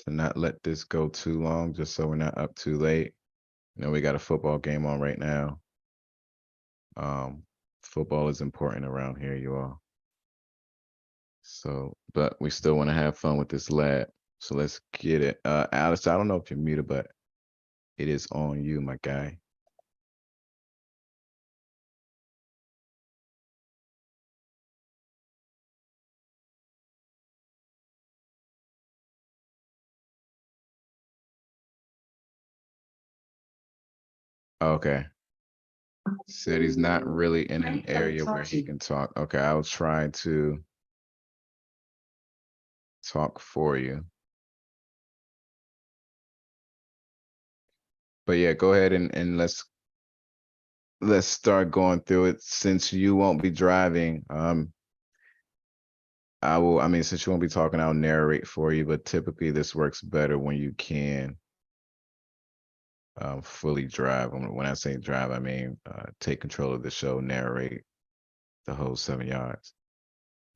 to not let this go too long, just so we're not up too late. You know, we got a football game on right now. Football is important around here, you all. So, but we still want to have fun with this lab. So let's get it. Alice, I don't know if you're muted, but it is on you, my guy. Okay. Said he's not really in an area where he can talk. Okay, I'll try to talk for you. But yeah, go ahead and let's start going through it. Since you won't be driving, I mean, since you won't be talking, I'll narrate for you, but typically this works better when you can fully drive. When I say drive, I mean take control of the show, narrate the whole 7 yards.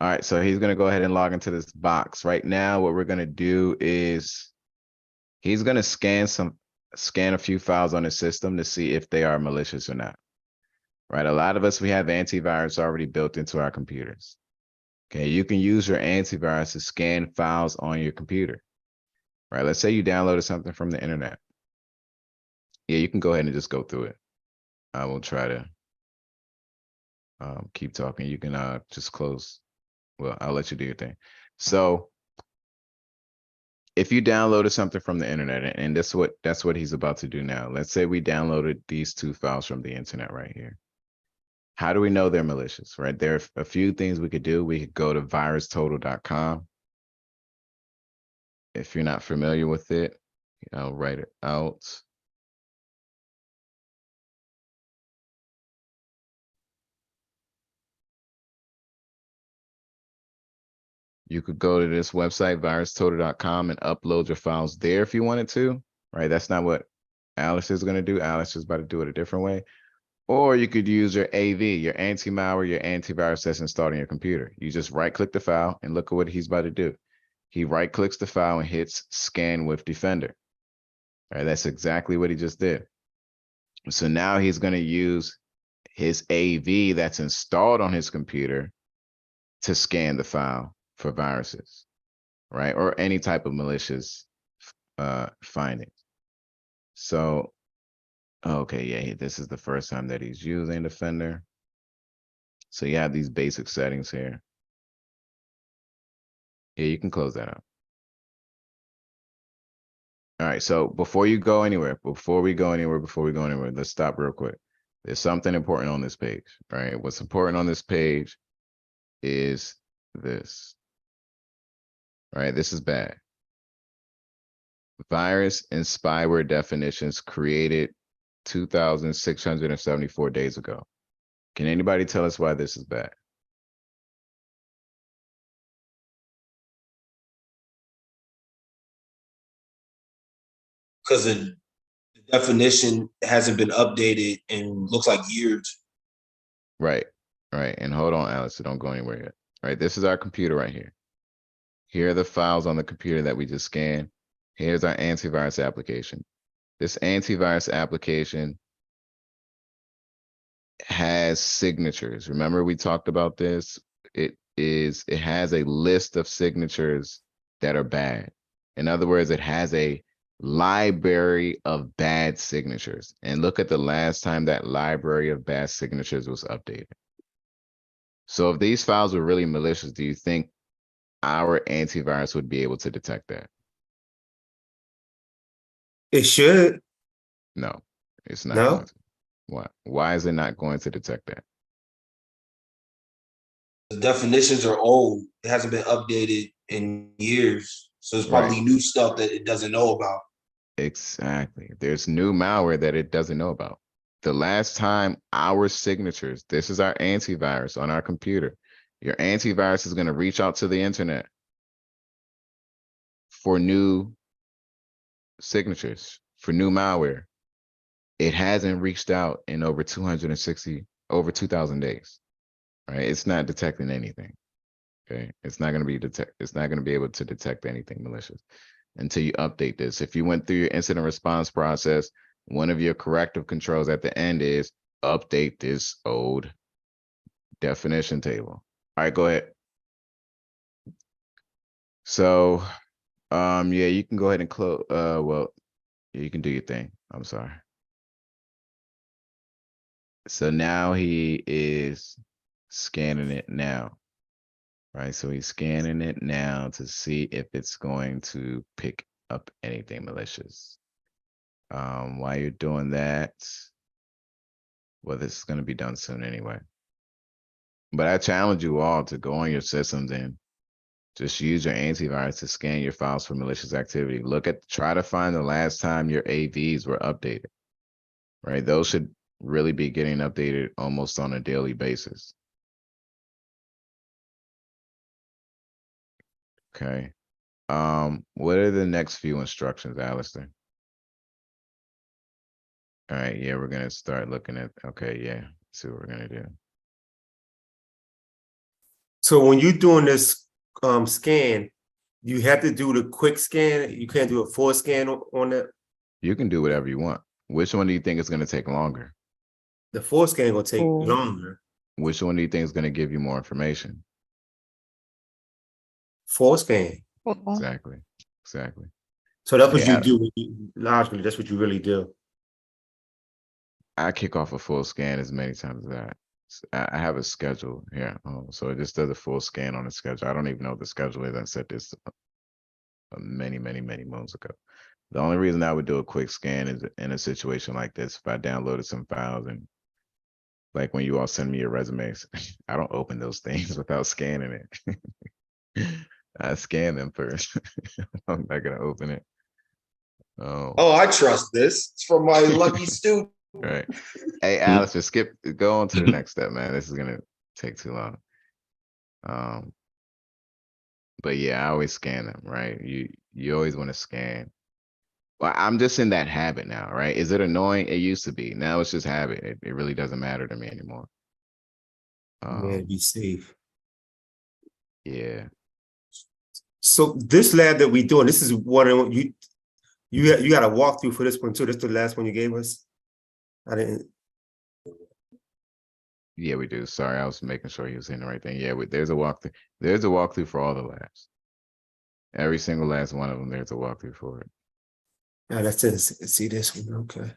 All right, so he's gonna go ahead and log into this box. Right now, what we're gonna do is he's gonna scan a few files on his system to see if they are malicious or not. Right, a lot of us, we have antivirus already built into our computers. Okay, you can use your antivirus to scan files on your computer. Right, let's say you downloaded something from the internet. Yeah, you can go ahead and just go through it. I will try to keep talking. You can just close. Well, I'll let you do your thing. So if you downloaded something from the internet, and that's what he's about to do now. Let's say we downloaded these 2 files from the internet right here. How do we know they're malicious, right? There are a few things we could do. We could go to virustotal.com. If you're not familiar with it, I'll write it out. You could go to this website, virustotal.com, and upload your files there if you wanted to, right? That's not what Alice is going to do. Alice is about to do it a different way. Or you could use your AV, your anti-malware, your antivirus that's installed on your computer. You just right-click the file and look at what he's about to do. He right-clicks the file and hits Scan with Defender. All right, that's exactly what he just did. So now he's going to use his AV that's installed on his computer to scan the file for viruses, right? Or any type of malicious findings. So, okay, yeah, this is the first time that he's using Defender. So you have these basic settings here. Yeah, you can close that out. All right, so before we go anywhere, let's stop real quick. There's something important on this page, right? What's important on this page is this, right? This is bad. Virus and spyware definitions created 2,674 days ago. Can anybody tell us why this is bad? Because the definition hasn't been updated in looks like years. Right, right. And hold on, Alice, so don't go anywhere yet. Right, this is our computer right here. Here are the files on the computer that we just scanned. Here's our antivirus application. This antivirus application has signatures. Remember we talked about this? It has a list of signatures that are bad. In other words, it has a library of bad signatures. And look at the last time that library of bad signatures was updated. So if these files were really malicious, do you think our antivirus would be able to detect that? It should. No, it's not No. going to. Why? Why is it not going to detect that? The definitions are old. It hasn't been updated in years. So it's Right. probably new stuff that it doesn't know about. Exactly. There's new malware that it doesn't know about. The last time our signatures, this is our antivirus on our computer. Your antivirus is going to reach out to the internet for new signatures, for new malware. It hasn't reached out in over 2,000 days, right? It's not detecting anything. Okay. It's not going to be able to detect anything malicious. until you update this. If you went through your incident response process, one of your corrective controls at the end is update this old definition table. All right, go ahead. So, yeah, you can go ahead and close. Well, you can do your thing. I'm sorry. So now he is scanning it now, right? So he's scanning it now to see if it's going to pick up anything malicious. While you're doing that, well, this is going to be done soon anyway. But I challenge you all to go on your systems and just use your antivirus to scan your files for malicious activity. Try to find the last time your AVs were updated, right? Those should really be getting updated almost on a daily basis. Okay. What are the next few instructions, Alistair? All right, yeah, we're gonna start looking at, okay, yeah, see what we're gonna do. So when you're doing this scan, you have to do the quick scan. You can't do a full scan on that. You can do whatever you want. Which one do you think is gonna take longer? The full scan gonna take longer. Which one do you think is gonna give you more information? Full scan. Exactly, exactly. So that's what Yeah, you do. Logically, that's what you really do. I kick off a full scan as many times as that. I have a schedule here. So it just does a full scan on the schedule. I don't even know what the schedule is. I said this many moons ago. The only reason I would do a quick scan is in a situation like this. If I downloaded some files and like when you all send me your resumes, I don't open those things without scanning it. I scan them first. I'm not gonna open it. Oh, I trust this. It's from my lucky student. Right. Hey, Alice, just go on to the next step, man. This is gonna take too long. But yeah, I always scan them, right? You always want to scan. Well, I'm just in that habit now, right? Is it annoying? It used to be. Now it's just habit. It really doesn't matter to me anymore. Yeah, be safe. Yeah. So this lab that we doing, this is one of you got a walkthrough for this one too. This is the last one you gave us. I didn't. Yeah, we do. Sorry, I was making sure he was saying the right thing. Yeah, there's a walkthrough. There's a walkthrough for all the labs. Every single last one of them, there's a walkthrough for it. Yeah, that's it. See this one. Okay.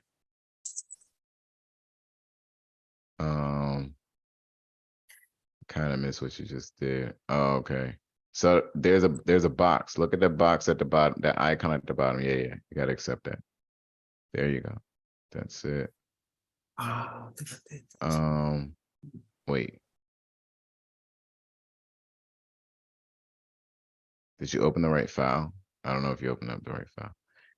Kind of missed what you just did. Oh, okay. So there's a box. Look at the box at the bottom, that icon at the bottom. Yeah, yeah. You gotta accept that. There you go. That's it. Oh, I think I did. Wait. Did you open the right file? I don't know if you opened up the right file.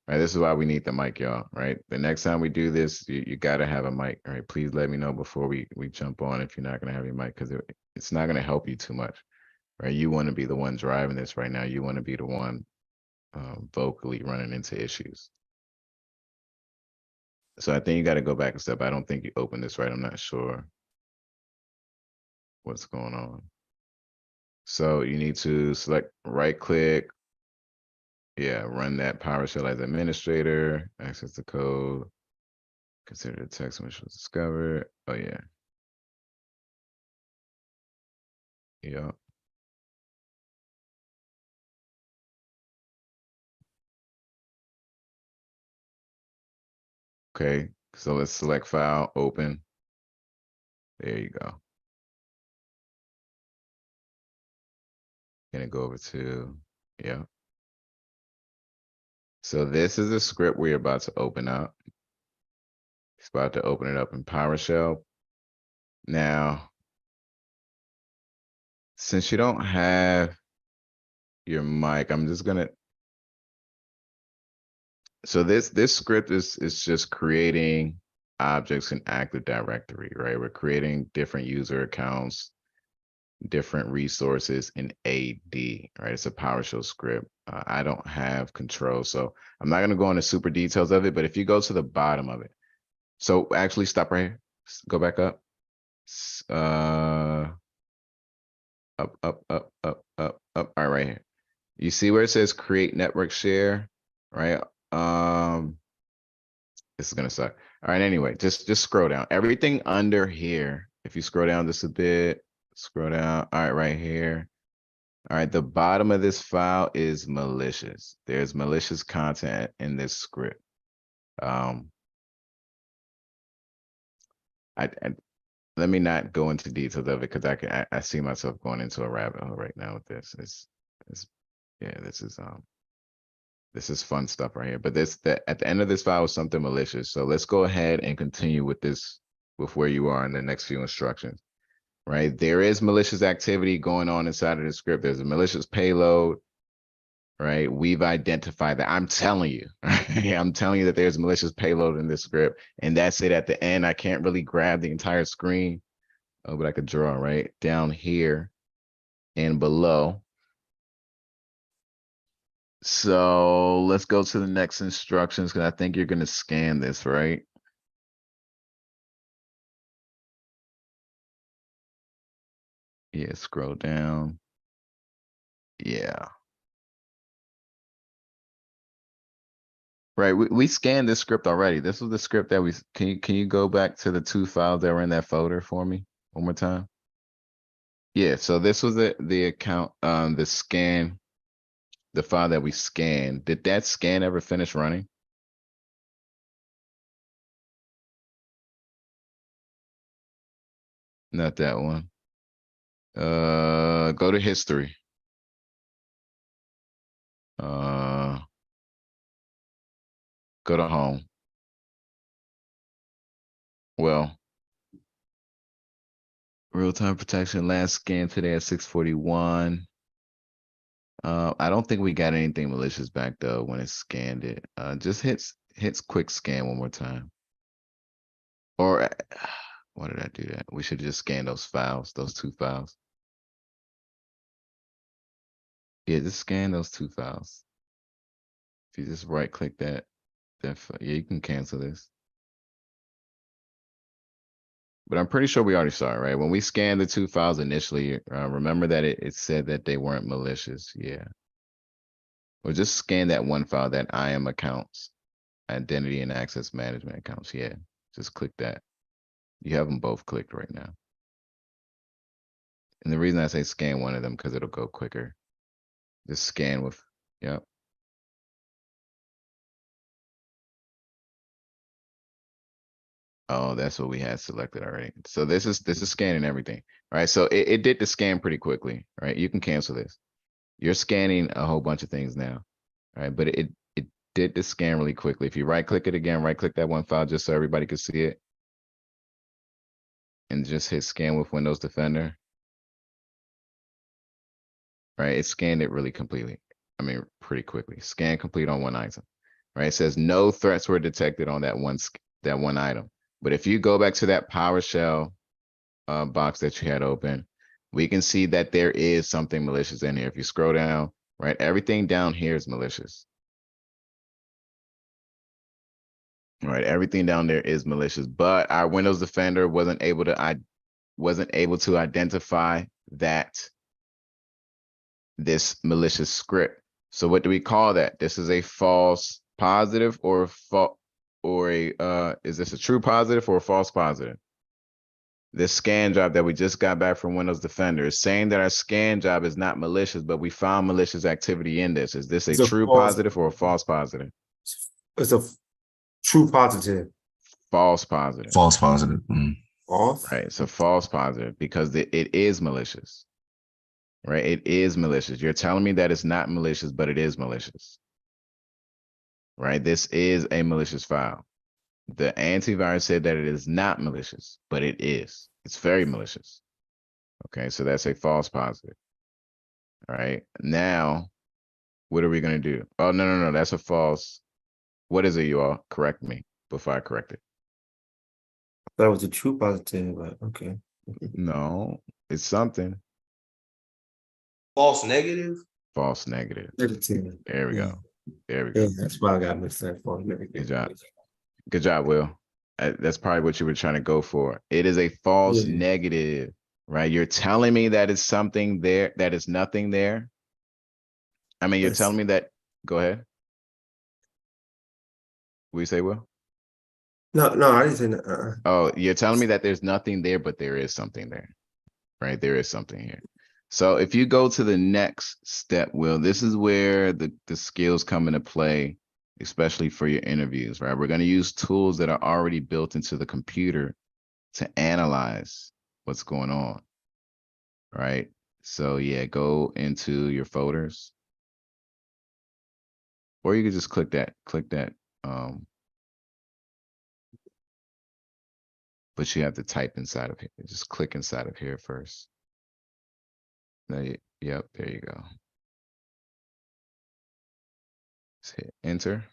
Right, this is why we need the mic, y'all. Right, the next time we do this, you gotta have a mic. All right, please let me know before we jump on if you're not gonna have your mic, because it's not gonna help you too much. Right, you want to be the one driving this right now. You want to be the one vocally running into issues. So I think you got to go back a step. I don't think you opened this right. I'm not sure what's going on. So you need to select right click. Yeah, run that PowerShell as administrator, access the code, consider the text which was discovered. Oh yeah. Yeah. Okay, so let's select file, open. There you go. Gonna go over to, yeah. So this is the script we're about to open up. It's about to open it up in PowerShell. Now, since you don't have your mic, I'm just gonna. So this script is just creating objects in Active Directory, right? We're creating different user accounts, different resources in AD, right? It's a PowerShell script. I don't have control, so I'm not gonna go into super details of it, but if you go to the bottom of it, so actually stop right here, go back up, up, all right, right here. You see where it says create network share, right? This is gonna suck. All right, anyway, just scroll down. Everything under here, if you scroll down just a bit, scroll down. All right, right here. All right, the bottom of this file is malicious. There's malicious content in this script. Let me not go into details of it because I see myself going into a rabbit hole right now with this. It's yeah, this is fun stuff right here. But at the end of this file is something malicious. So let's go ahead and continue with this with where you are in the next few instructions. Right, there is malicious activity going on inside of the script. There's a malicious payload. Right, we've identified that. I'm telling you, I'm telling you that there's malicious payload in this script, and that's it. At the end, I can't really grab the entire screen. Oh, but I could draw right down here and below. So let's go to the next instructions because I think you're going to scan this, right? Yeah, scroll down. Yeah. Right, we scanned this script already. This was the script that can you go back to the 2 files that were in that folder for me one more time? Yeah, so this was the account, the scan, the file that we scanned. Did that scan ever finish running? Not that one. Go to history. Go to home. Well, real-time protection last scan today at 6:41. I don't think we got anything malicious back though when it scanned it. Just hits quick scan one more time. Or why did I do that? We should just scan those files, those 2 files. Yeah, just scan those 2 files. If you just right click that, yeah, you can cancel this. But I'm pretty sure we already saw it, right? When we scanned the 2 files initially, remember that it said that they weren't malicious. Yeah. Or just scan that one file, that IAM accounts, identity and access management accounts. Yeah, just click that. You have them both clicked right now. And the reason I say scan one of them because it'll go quicker. Just scan with, yep. Oh, that's what we had selected already. So this is scanning everything. All right, so it did the scan pretty quickly, right? You can cancel this. You're scanning a whole bunch of things now, right? But it did the scan really quickly. If you right click it again, right click that one file just so everybody could see it. And just hit scan with Windows Defender. Right, it scanned it really completely. I mean, pretty quickly. Scan complete on one item. Right, it says no threats were detected on that one item. But if you go back to that PowerShell box that you had open, we can see that there is something malicious in here. If you scroll down, right, everything down here is malicious. Right, everything down there is malicious, but our Windows Defender wasn't able to identify that this malicious script. So what do we call that? This is a false positive or is this a true positive or a false positive? This scan job that we just got back from Windows Defender is saying that our scan job is not malicious, but we found malicious activity in this. Is this a true positive or a false positive? It's a true positive. False positive. False positive. False. Right, it's a false positive because it is malicious. Right, it is malicious. You're telling me that it's not malicious, but it is malicious. Right, this is a malicious file. The antivirus said that it is not malicious, but it is. It's very malicious. Okay, so that's a false positive. All right, now what are we going to do? Oh, no, that's a false. What is it, you all? Correct me before I correct it. That was a true positive, but okay. No, it's something. False negative. False negative. Negative. There we Yeah. go. There we Yeah, go. that's why I got mixed up. Good job. Good job, Will. That's probably what you were trying to go for. It is a false Yeah. negative, right? You're telling me that it's something there, that is nothing there. I mean, you're Yes. telling me that, go ahead. We say, Will? No, I didn't say that. Oh, you're telling me that there's nothing there, but there is something there, right? There is something here. So if you go to the next step, Will, this is where the skills come into play, especially for your interviews, right? We're going to use tools that are already built into the computer to analyze what's going on, right? So yeah, go into your folders, or you could just click that, but you have to type inside of here. Just click inside of here first. Yep, there you go. Just hit enter.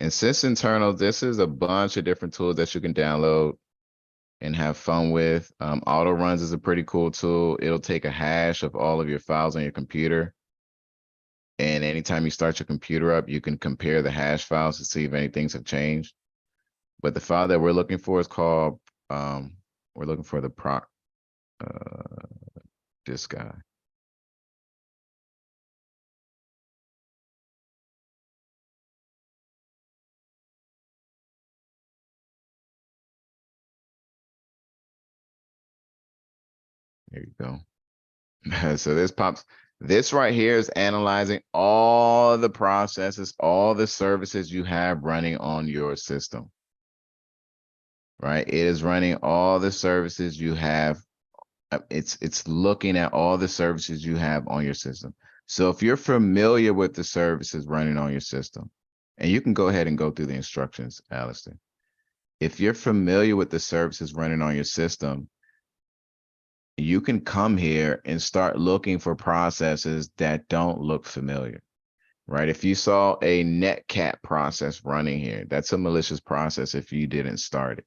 And since internal, this is a bunch of different tools that you can download and have fun with. Auto runs is a pretty cool tool. It'll take a hash of all of your files on your computer. And anytime you start your computer up, you can compare the hash files to see if any things have changed. But the file that we're looking for is called, we're looking for the proc, this guy. There you go. So this right here is analyzing all the processes, all the services you have running on your system, right? It is running all the services you have. It's looking at all the services you have on your system. So if you're familiar with the services running on your system, and you can go ahead and go through the instructions, Alistair. If you're familiar with the services running on your system, you can come here and start looking for processes that don't look familiar, right? If you saw a netcat process running here, that's a malicious process if you didn't start it,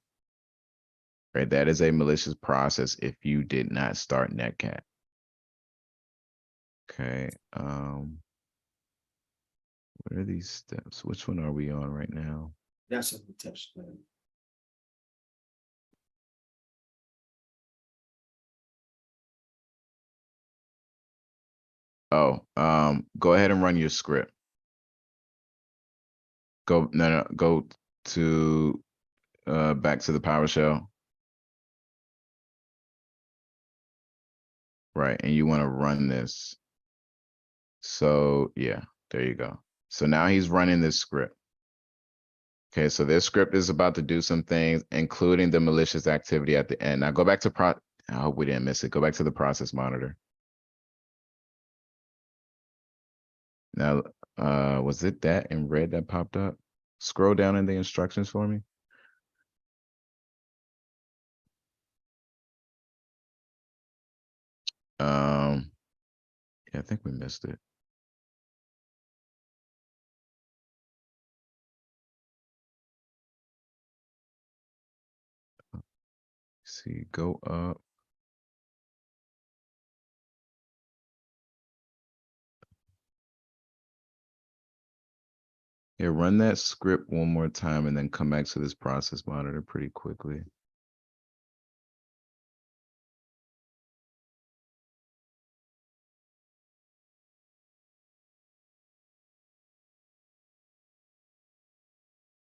right? That is a malicious process if you did not start netcat. Okay. What are these steps? Which one are we on right now? That's a touch. Oh, go ahead and run your script. Go to back to the PowerShell. Right, and you want to run this. So yeah, there you go. So now he's running this script. Okay, so this script is about to do some things, including the malicious activity at the end. Now go back to I hope we didn't miss it. Go back to the process monitor. Now, was it that in red that popped up? Scroll down in the instructions for me. Yeah, I think we missed it. See, go up. Yeah, run that script one more time and then come back to this process monitor pretty quickly.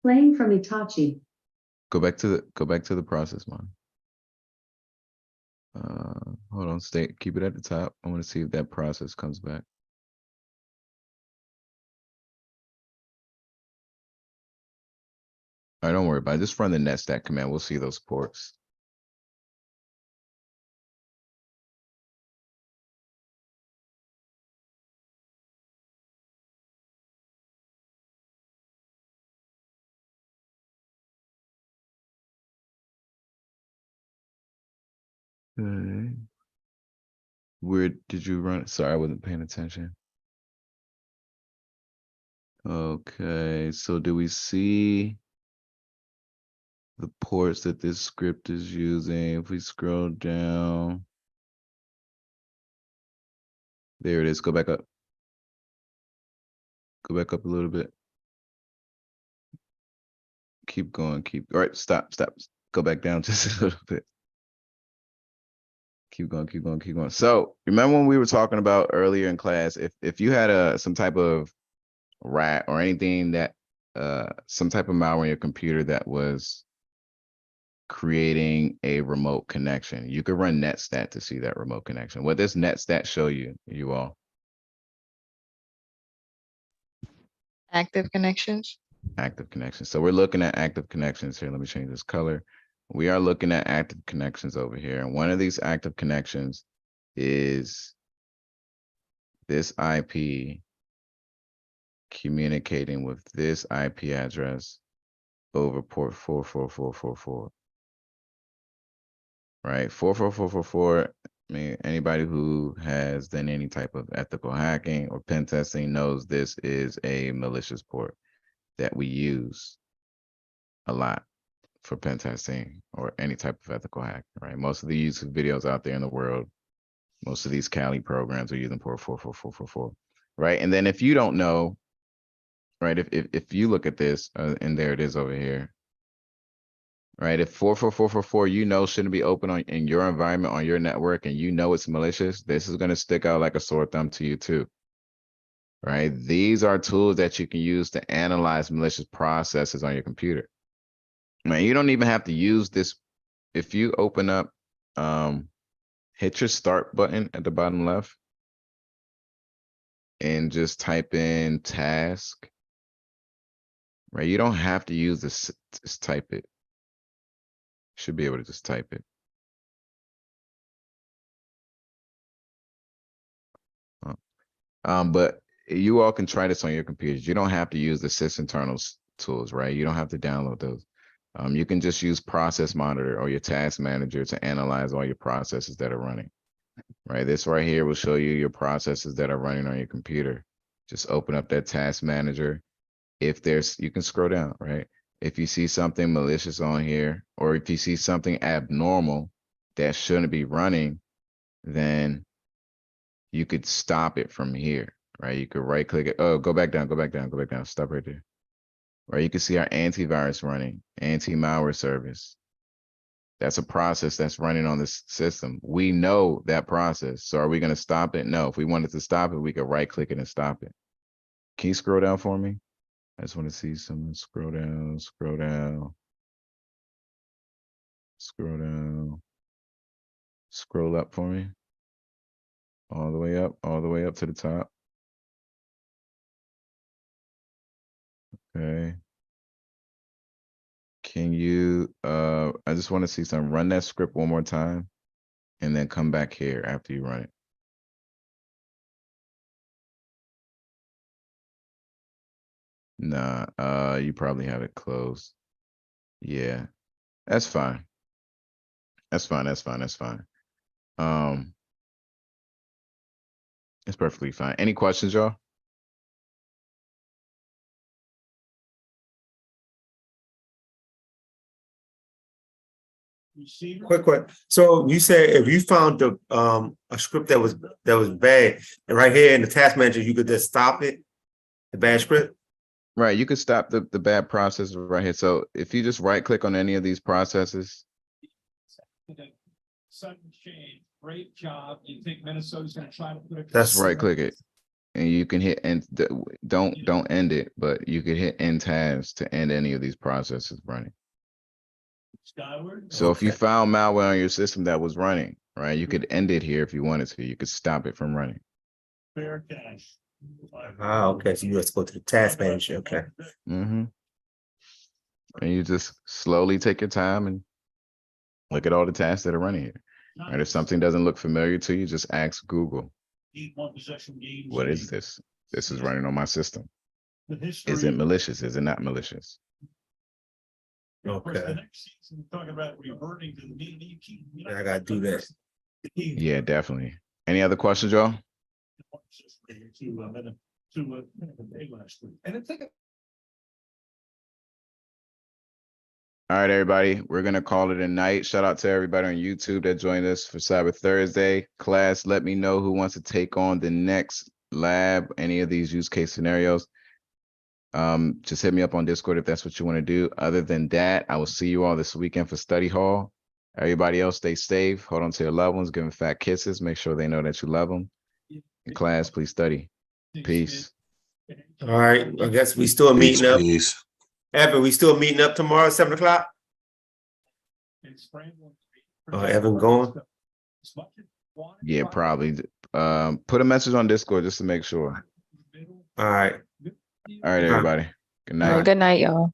Playing from Itachi. Go back to the process monitor. Hold on, keep it at the top. I want to see if that process comes back. All right, don't worry about it. Just run the netstack command. We'll see those ports. Okay. Where did you run? Sorry, I wasn't paying attention. Okay, so do we see the ports that this script is using? If we scroll down, there it is. Go back up. Go back up a little bit. Keep going. All right, stop. Go back down just a little bit. Keep going, keep going, keep going. So remember when we were talking about earlier in class, if you had some type of rat or anything that some type of malware on your computer that was creating a remote connection, you could run netstat to see that remote connection. What does netstat show you all? Active connections. Active connections. So we're looking at active connections here. Let me change this color. We are looking at active connections over here. And one of these active connections is this IP communicating with this IP address over port 44444. Right? 44444. I mean, anybody who has done any type of ethical hacking or pen testing knows this is a malicious port that we use a lot for pen testing or any type of ethical hack, right? Most of the YouTube videos out there in the world, most of these Kali programs are using port 44444, right? And then if you don't know, right, if you look at this, and there it is over here, right? If 44444, you know, shouldn't be open on in your environment on your network, and you know it's malicious, this is going to stick out like a sore thumb to you too, right? These are tools that you can use to analyze malicious processes on your computer. Man, you don't even have to use this. If you open up, hit your start button at the bottom left and just type in task, right? You don't have to use this, just type it. Should be able to just type it. But you all can try this on your computers. You don't have to use the sysinternals tools, right? You don't have to download those. You can just use Process Monitor or your Task Manager to analyze all your processes that are running, right? This right here will show you your processes that are running on your computer. Just open up that Task Manager. If there's, you can scroll down, right? If you see something malicious on here, or if you see something abnormal that shouldn't be running, then you could stop it from here, right? You could right click it. Oh, go back down, go back down, go back down. Stop right there. Right, you can see our antivirus running, anti-malware service. That's a process that's running on this system. We know that process. So are we going to stop it? No. If we wanted to stop it, we could right click it and stop it. Can you scroll down for me? I just want to see some. Scroll down, scroll down, scroll down, scroll up for me. All the way up, all the way up to the top. Okay. Can you, I just want to see some, run that script one more time and then come back here after you run it. Nah, you probably have it closed. Yeah, that's fine. That's fine, that's fine, that's fine. It's perfectly fine. Any questions, y'all? Quick. So you said if you found a script that was bad, and right here in the task manager, you could just stop it, the bad script. Right, you could stop the bad process right here. So if you just right click on any of these processes. Sudden change, great job. You think Minnesota's gonna try to put it? That's Right click it. And you can hit end, don't end it, but you could hit end tabs to end any of these processes running. Skyward. So if you Okay. found malware on your system that was running, right, you could end it here if you wanted to. You could stop it from running. Fair cash. Okay. So you just go to the task manager. Okay. Mm-hmm. And you just slowly take your time and look at all the tasks that are running here. Right? If something doesn't look familiar to you, just ask Google, what is this? This is running on my system. Is it malicious? Is it not malicious? Okay. Talking about reverting to the mean. I gotta do that. Yeah, definitely. Any other questions, y'all? And it's like All right, everybody, we're going to call it a night. Shout out to everybody on YouTube that joined us for Cyber Thursday. Class, let me know who wants to take on the next lab, any of these use case scenarios. Just hit me up on Discord if that's what you want to do. Other than that, I will see you all this weekend for study hall. Everybody else, stay safe. Hold on to your loved ones. Give them fat kisses. Make sure they know that you love them. In class, please study. Peace. All right, I guess we still Peace, meeting up. peace. Evan, we still meeting up tomorrow, 7 o'clock? Evan going? Yeah, probably. Put a message on Discord just to make sure. All right. All right, everybody. Good All right, night. good night, y'all.